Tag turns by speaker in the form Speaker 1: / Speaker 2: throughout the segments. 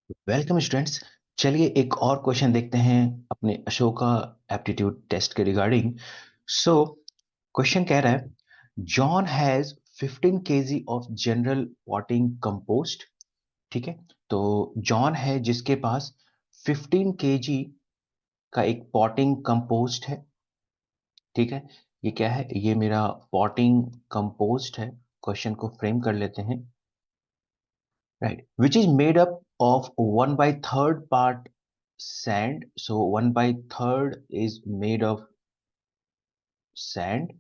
Speaker 1: Welcome students. चलिए एक और क्वेश्चन देखते हैं अपने अशोका एप्टीट्यूड टेस्ट के रिगार्डिंग। सो क्वेश्चन कह रहा है John has 15 KG of general potting compost. ठीक है, तो जॉन है जिसके पास 15 केजी का एक पॉटिंग कंपोस्ट है। ठीक है, ये क्या है? ये मेरा पॉटिंग कंपोस्ट है। क्वेश्चन को फ्रेम कर लेते हैं। Right, which is made up of 1/3 part sand. So 1/3 is made of sand,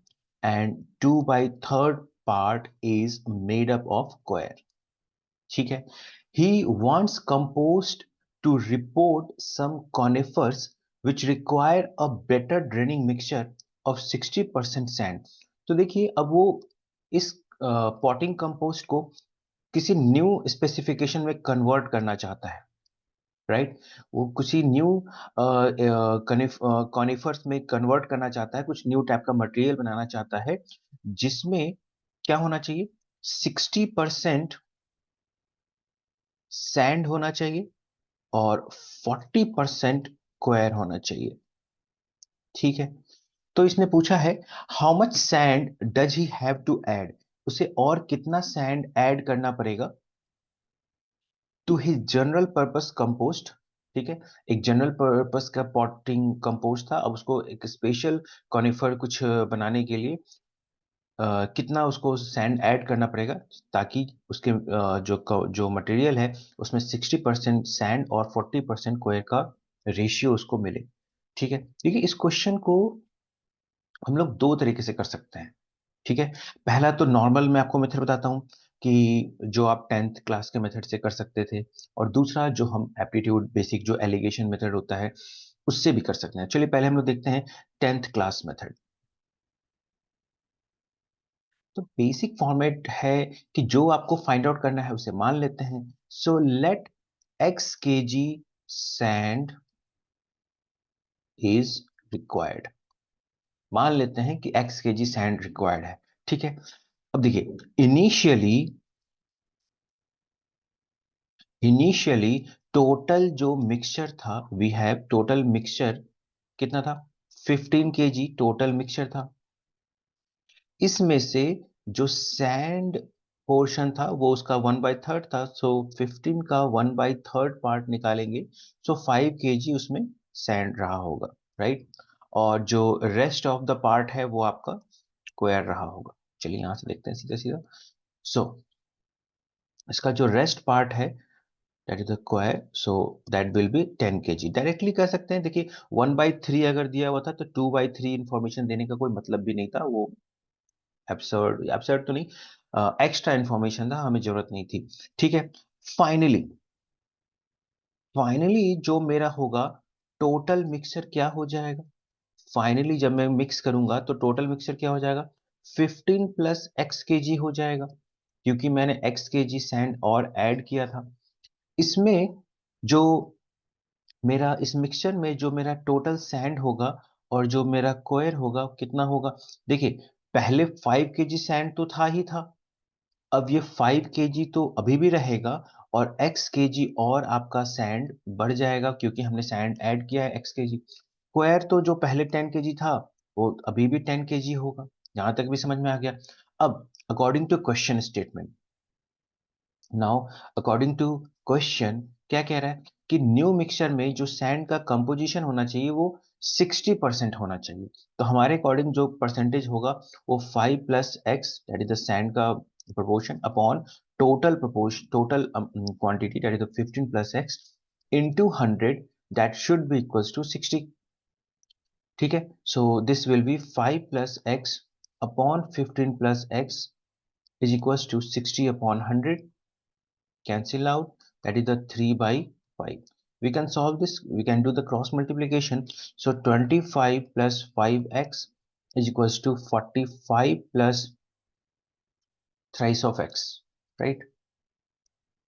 Speaker 1: and 2/3 part is made up of coir. ठीक है, he wants compost to report some conifers which require a better draining mixture of 60% sand. तो देखिए अब वो इस potting compost को किसी new specification में कन्वर्ट करना चाहता है। राइट, वो किसी न्यू कॉनिफर्स में कन्वर्ट करना चाहता है, कुछ न्यू टाइप का मटेरियल बनाना चाहता है जिसमें क्या होना चाहिए? 60% सैंड होना चाहिए और 40% क्वेर होना चाहिए। ठीक है, तो इसने पूछा है how much sand does he have to add, उसे और कितना सैंड ऐड करना पड़ेगा to his general purpose compost. ठीक है, एक जनरल पर्पस का पॉटिंग कंपोस्ट था, अब उसको एक स्पेशल कॉनिफर कुछ बनाने के लिए कितना उसको सैंड ऐड करना पड़ेगा ताकि उसके जो मटेरियल है उसमें 60% सैंड और 40% कोयर का रेशियो उसको मिले। ठीक है, देखिए इस क्वेश्चन को हम लोग दो तरीके से कर सकते हैं। ठीक है, पहला तो नॉर्मल मैं आपको मेथड बताता हूँ कि जो आप 10th क्लास के मेथड से कर सकते थे, और दूसरा जो हम एप्टीट्यूड बेसिक जो एलिगेशन मेथड होता है उससे भी कर सकते हैं। चलिए पहले हम लोग देखते हैं 10th क्लास मेथड। तो बेसिक फॉर्मेट है कि जो आपको फाइंड आउट करना है उसे मान लेते हैं। सो लेट एक्स के जी सैंड इज रिक्वायर्ड। मान लेते हैं कि एक्स के जी सैंड रिक्वायर्ड है। ठीक है, अब देखिए इनिशियली टोटल जो मिक्सचर था, वी हैव टोटल मिक्सचर कितना था? 15 केजी टोटल मिक्सचर था। इसमें से जो सैंड पोर्शन था वो उसका 1/3 था, सो 15 का 1/3 पार्ट निकालेंगे, सो 5 केजी उसमें सैंड रहा होगा। राइट, और जो रेस्ट ऑफ द पार्ट है वो आपका स्क्वायर रहा होगा। चलिए यहां से देखते हैं सीधा सीधा। सो इसका जो रेस्ट पार्ट है that is the square, so that will be 10 KG. Directly कर सकते हैं, देखिए 1/3 अगर दिया हुआ था तो 2/3 इंफॉर्मेशन देने का कोई मतलब भी नहीं था, वो एब्सर्ड एब्सर्ड तो नहीं, एक्स्ट्रा इंफॉर्मेशन था, हमें जरूरत नहीं थी। ठीक है, फाइनली फाइनली जो मेरा होगा टोटल मिक्सचर क्या हो जाएगा? फाइनली जब मैं मिक्स करूंगा तो टोटल मिक्सचर क्या हो जाएगा? 15 प्लस एक्स के जी हो जाएगा, क्योंकि मैंने एक्स के जी सैंड और ऐड किया था। इसमें जो मेरा इस मिक्सचर में जो मेरा टोटल सैंड होगा और जो मेरा कोयर होगा कितना होगा? देखिए पहले 5 केजी सैंड तो था ही था, अब ये 5 केजी तो अभी भी रहेगा, और एक्स केजी और आपका सैंड बढ़ जाएगा क्योंकि हमने सैंड ऐड किया है एक्स केजी। स्क्वायर तो जो पहले 10 केजी था वो अभी भी 10 केजी होगा। यहां तक भी समझ में आ गया। अब according to question statement, now according to question क्या कह रहा है कि न्यू मिक्सचर में जो सैंड का कंपोजिशन होना चाहिए वो 60% होना चाहिए। तो हमारे अकॉर्डिंग जो परसेंटेज होगा वो 5 plus x that is the sand का proportion upon total quantity that is the 15 plus x into 100, that should be equals to 60। ठीक है, so this will be 5 plus x upon 15 plus x is equals to 60 upon 100, cancel out, that is the 3 by 5. We can solve this, we can do the cross multiplication. So 25 plus 5x is equals to 45 plus thrice of x, right?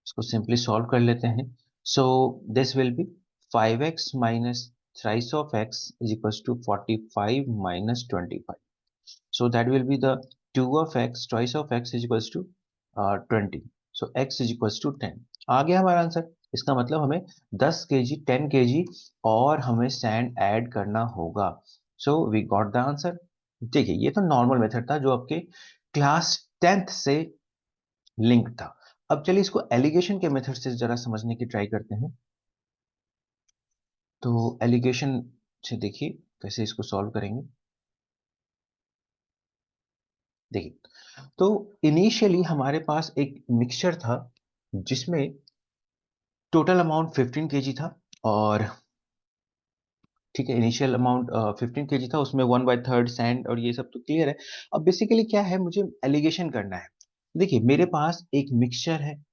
Speaker 1: इसको simply solve कर लेते हैं। So this will be 5x minus thrice of x is equals to 45 minus 25. So that will be the 2 of x twice of x is equals to 20. So x is equals to 10। आ गया हमारा answer. इसका मतलब हमें 10 KG 10 KG और हमें sand add करना होगा। So we got the answer. देखिए ये तो नॉर्मल मेथड था जो आपके क्लास 10th से लिंक था। अब चलिए इसको एलिगेशन के मेथड से जरा समझने की ट्राई करते हैं। तो एलिगेशन से देखिए कैसे इसको सॉल्व करेंगे। देखिए तो इनिशियली हमारे पास एक मिक्सचर था जिसमें टोटल अमाउंट 15 केजी था। और ठीक है, इनिशियल अमाउंट 15 केजी था, उसमें 1/3 सैंड और ये सब तो क्लियर है। अब बेसिकली क्या है, मुझे एलिगेशन करना है। देखिए मेरे पास एक मिक्सचर है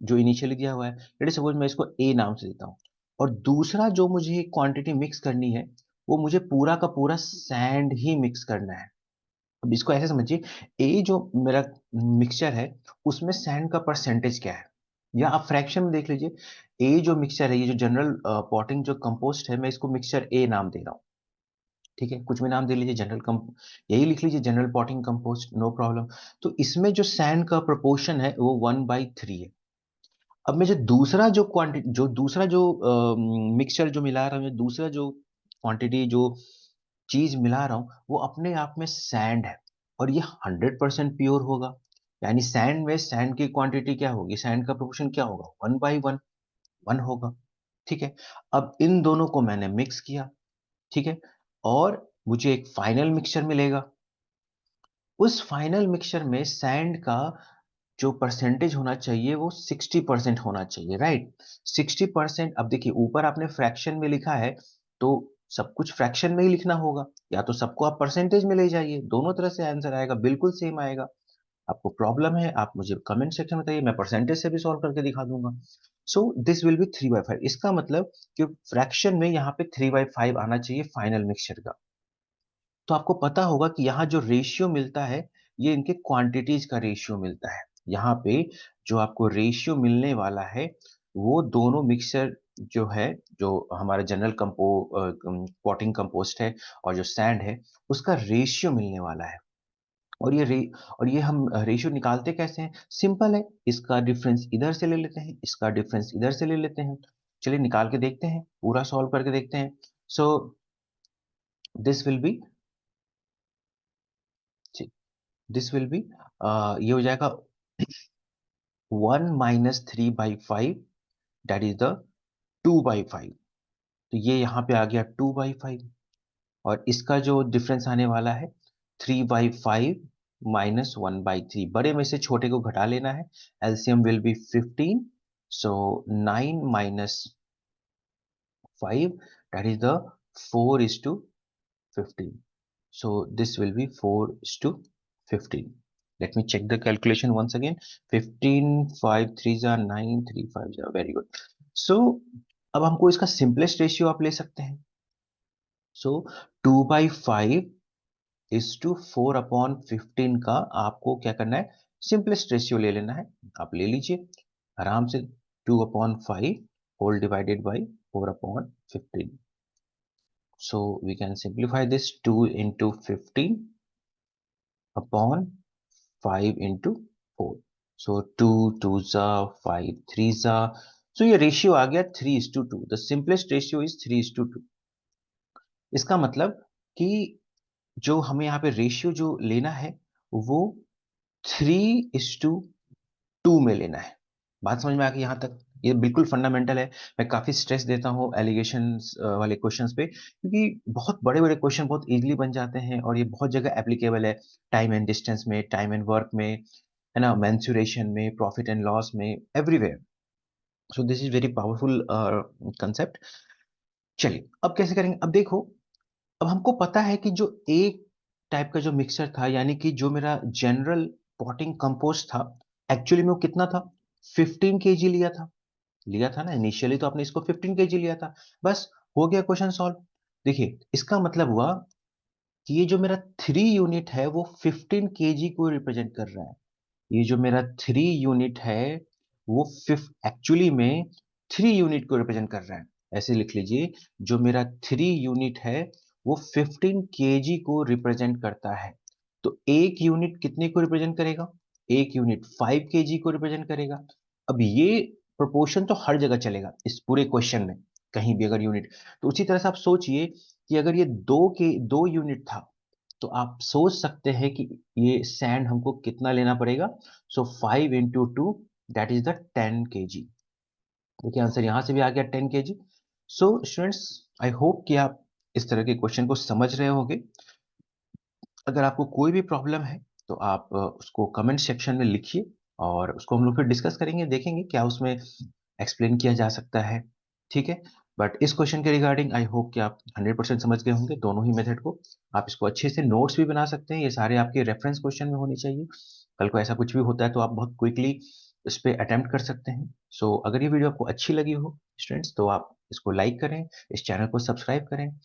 Speaker 1: जो इनिशियली दिया हुआ है, लेट सपोज मैं इसको ए नाम से देता हूँ। और दूसरा जो मुझे क्वांटिटी मिक्स करनी है वो मुझे पूरा का पूरा सैंड ही मिक्स करना है। अब इसको ऐसे समझिए, ए जो मेरा मिक्सचर है उसमें सैंड का परसेंटेज क्या है, या आप फ्रैक्शन में देख लीजिए। ए जो मिक्सचर है, ये जो जनरल पॉटिंग जो कंपोस्ट है, मैं इसको मिक्सचर ए नाम दे रहा हूँ। ठीक है, कुछ भी नाम दे लीजिए, जनरल कम यही लिख लीजिए, general potting compost, no problem. तो इसमें जो सैंड का प्रोपोर्शन है वो 1/3 है। अब मैं जो दूसरा जो मिक्सचर जो मिला रहा हूँ, या दूसरा जो क्वांटिटी जो चीज मिला रहा हूँ, वो अपने आप में सैंड है। और ये 100% प्योर होगा। यानी सैंड में सैंड की क्वांटिटी क्या होगी, सैंड का प्रोपोर्शन क्या होगा, 1/1 1 होगा। ठीक है, अब इन दोनों को मैंने मिक्स किया। ठीक है, और मुझे एक फाइनल मिक्सचर मिलेगा। उस फाइनल मिक्सचर में सैंड का जो परसेंटेज होना चाहिए वो 60% होना चाहिए, राइट। 60%। अब देखिए ऊपर आपने फ्रैक्शन में लिखा है, तो सब कुछ फ्रैक्शन में ही लिखना होगा, या तो सबको आप परसेंटेज में ले जाइए, दोनों तरह से आंसर आएगा, बिल्कुल सेम आएगा। आपको प्रॉब्लम है आप मुझे कमेंट सेक्शन में बताइए, मैं परसेंटेज से भी सॉल्व करके दिखा दूंगा। सो दिस विल बी 3/5। इसका मतलब कि फ्रैक्शन में यहाँ पे 3/5 आना चाहिए फाइनल मिक्सचर का। तो आपको पता होगा कि यहाँ जो रेशियो मिलता है, ये इनके क्वांटिटीज का रेशियो मिलता है। यहाँ पे जो आपको रेशियो मिलने वाला है वो दोनों मिक्सचर जो है, जो हमारा जनरल पॉटिंग कंपोस्ट है और जो सैंड है, उसका रेशियो मिलने वाला है। और और ये हम रेशियो निकालते कैसे हैं, सिंपल है। इसका डिफरेंस इधर से ले लेते हैं, इसका डिफरेंस इधर से ले लेते हैं। चलिए निकाल के देखते हैं, पूरा सॉल्व करके देखते हैं। सो this will B this will B ये हो जाएगा 1 - 3/5, दैट इज द 2/5। तो ये यहाँ पे आ गया 2/5। और इसका जो डिफरेंस आने वाला है 3/5 - 1/3, बड़े में से छोटे को घटा लेना है। LCM will be 15। So 9 - 5, that is the 4:15। So this will be 4:15. Let me check the calculation once again. 15, 5 3s are 9, 3 5s are very good. So अब हमको इसका सिंपलेस्ट रेशियो आप ले सकते हैं। So 2/5:4/15 का आपको क्या करना है, सिंपलेस्ट रेशियो ले लेना है। आप ले लीजिए आराम से, 2/5 whole divided by 4/15। So we can simplify this, 2 into 15 upon 5 into 4. So 2 2s are 5 3s are, so ये रेशियो आ गया 3:2। The simplest ratio is 3:2। इसका मतलब कि जो हमें यहाँ पे रेशियो जो लेना है वो 3:2 में लेना है। बात समझ में आ गई यहाँ तक, ये बिल्कुल फंडामेंटल है। मैं काफी स्ट्रेस देता हूँ एलिगेशंस वाले क्वेश्चंस पे, क्योंकि बहुत बड़े बड़े क्वेश्चन बहुत इजीली बन जाते हैं और ये बहुत जगह एप्लीकेबल है। टाइम एंड डिस्टेंस में, टाइम एंड वर्क में, है ना, मेंसुरेशन में, प्रॉफिट एंड लॉस में, everywhere. So this is very powerful concept. चलिए अब कैसे करेंगे, अब देखो। अब हमको पता है कि जो एक टाइप का जो मिक्सर था, यानी कि जो मेरा जनरल पॉटिंग कंपोस्ट था, एक्चुअली में वो कितना था, 15 केजी लिया था ना। इनिशियली तो आपने इसको 15 केजी लिया था। बस हो गया क्वेश्चन सॉल्व। देखिए इसका मतलब हुआ कि ये जो मेरा 3 यूनिट है वो 15 केजी को रिप्रेजेंट कर रहा है। ये जो मेरा 3 यूनिट है वो एक्चुअली में 3 यूनिट को रिप्रेजेंट कर रहा है। ऐसे लिख लीजिए, जो मेरा 3 यूनिट है वो 15 केजी को रिप्रेजेंट करता है। तो एक यूनिट कितने को रिप्रेजेंट करेगा, एक यूनिट 5 केजी को रिप्रेजेंट करेगा। अब ये प्रोपोर्शन तो हर जगह चलेगा इस पूरे क्वेश्चन में, कहीं भी अगर यूनिट। तो उसी तरह से आप सोचिए कि अगर ये 2 यूनिट था, तो आप सोच सकते हैं कि ये सैंड हमको कितना लेना पड़ेगा। सो 5 into 2 that is the 10 kg। देखिए आंसर यहां से भी आ गया 10 kg। So students, I hope कि आप इस तरह के क्वेश्चन को समझ रहे होंगे। अगर आपको कोई भी प्रॉब्लम है तो आप उसको कमेंट सेक्शन में लिखिए और उसको हम लोग फिर डिस्कस करेंगे, देखेंगे क्या उसमें एक्सप्लेन किया जा सकता है। ठीक है। बट इस क्वेश्चन के रिगार्डिंग आई होप कि आप 100% समझ गए होंगे दोनों ही मेथड को। आप इसको अच्छे से नोट्स भी बना सकते हैं, ये सारे आपके रेफरेंस क्वेश्चन में होने चाहिए। कल को ऐसा कुछ भी होता है तो आप बहुत क्विकली इस पे अटेम्प्ट कर सकते हैं। सो अगर ये वीडियो आपको अच्छी लगी हो स्टूडेंट्स, तो आप इसको लाइक करें, इस चैनल को सब्सक्राइब करें।